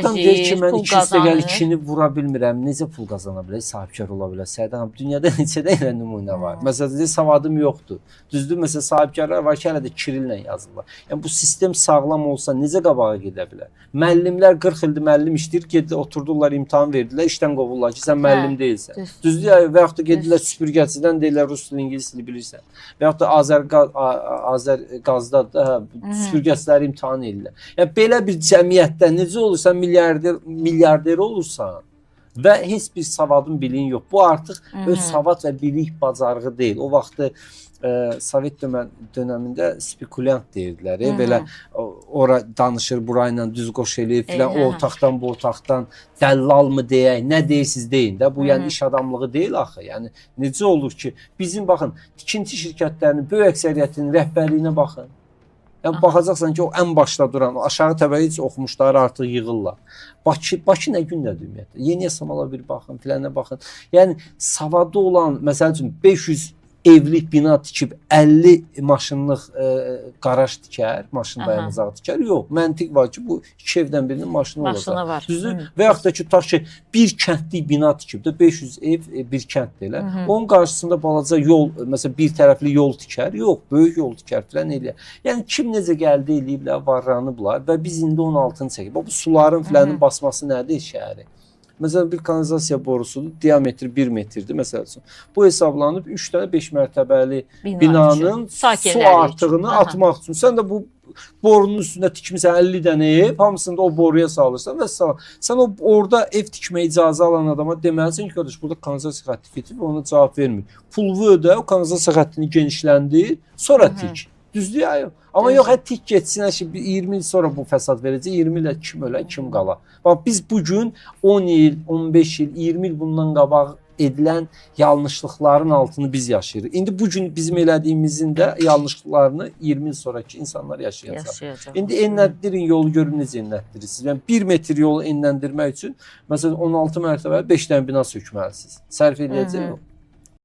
Adam deyir ki, mən pul 2 üstəgəl qazanır. 2-ni vura bilmirəm. Necə pul qazana bilər, sahibkar ola bilər? Sədam, dünyada neçə də nümunə var. Məsələn, deyir, savadım yoxdur. Düzdür, məsələn, sahibkarlar var ki, hələ də kirillə yazırlar. Yəni bu sistem sağlam olsa necə qabağa gedə bilər? Müəllimlər 40 ildir müəllim işləyir, gedilər, oturdurlar, imtahan verdilər, işdən qovurlar ki, sən müəllim deyilsən. Düzdür, və yaxud da gedirlər süpürgəçidən deyirlər, rus dili, ingilis dili bilirsən. Və yaxud da Azərqazda da süpürgəçiləri imtahan edirlər. Yəni belə bir cəmiyyətdə necə olursan milyarder olursan və heç bir savadın, biliyin yox. Bu artıq öz savad və bilik bacarığı deyil. O vaxtı Sovet dönəmində spekulyant deyirdilər. Belə ora danışır, burayla düz qoş eləyir filan, o otaqdan bu otaqdan dəllal mı deyək, nə deyirsiniz deyin də. Bu yəni iş adamlığı deyil axı. Yəni necə olur ki, bizim baxın, tikinti şirkətlərinin böyük əksəriyyətinin rəhbərliyinə baxın. Yəni baxacaqsan ki, o ən başda duran, aşağı təbəqə heç oxumuşları artıq yığırlar. Bakı nə gündədir ümumiyyətlə? Yeni Yasamalara bir baxın, filənə baxın. Yəni savadı olan, məsəl üçün 500 evlik bina tikib 50 maşınlıq qaraj tikər, maşın dayanacağı tikər. Yox, məntiq var ki, bu 2 evdən birinin maşını olacaq. Düzdür? Və yaxud da ki, tutaq ki, bir kəndlik bina tikib də 500 ev bir kənddir elə. Onun qarşısında balaca yol, məsələn, bir tərəfli yol tikər. Yox, böyük yol tikər filan eləyər. Yəni kim necə gəldi eləyiblər, varranıblar və biz indi 16-nı çəkib. Bu suların filanın basması nədir şəhəri? Məsələn, bir kanalizasiya borusudur, diametri 1 metrdir, məsəl üçün. Bu hesablanıb 3 dənə 5 mərtəbəli binanın su artığını atmaq üçün. Sən də bu borunun üstündə tikmişsən 50 dənə ev, hamısını da o boruya salırsan və sən orada ev tikməyə icazə alan adama deməlisən ki, qardaş, burada kanalizasiya xətti getir və ona cavab vermir. Pulunu ödə, o kanalizasiya xəttini genişləndir, sonra tik. Düzdür ya? Amma yox, tik getsin, 20 il sonra bu fəsad verəcək, 20 ilə kim ölə, kim qala. Bax, biz bugün 10 il, 15 il, 20 il bundan qabaq edilən yanlışlıqların altını biz yaşayırıq. İndi bugün bizim elədiyimizin də yanlışlıqlarını 20 il sonraki insanlar yaşayacaq. İndi enləndirin yolu görün necə enləndirirsiniz. Yəni 1 metr yolu enləndirmək üçün məsələn 16 mərtəbəli 5 dənə bina sökməlisiniz. Sərf edəcək yox.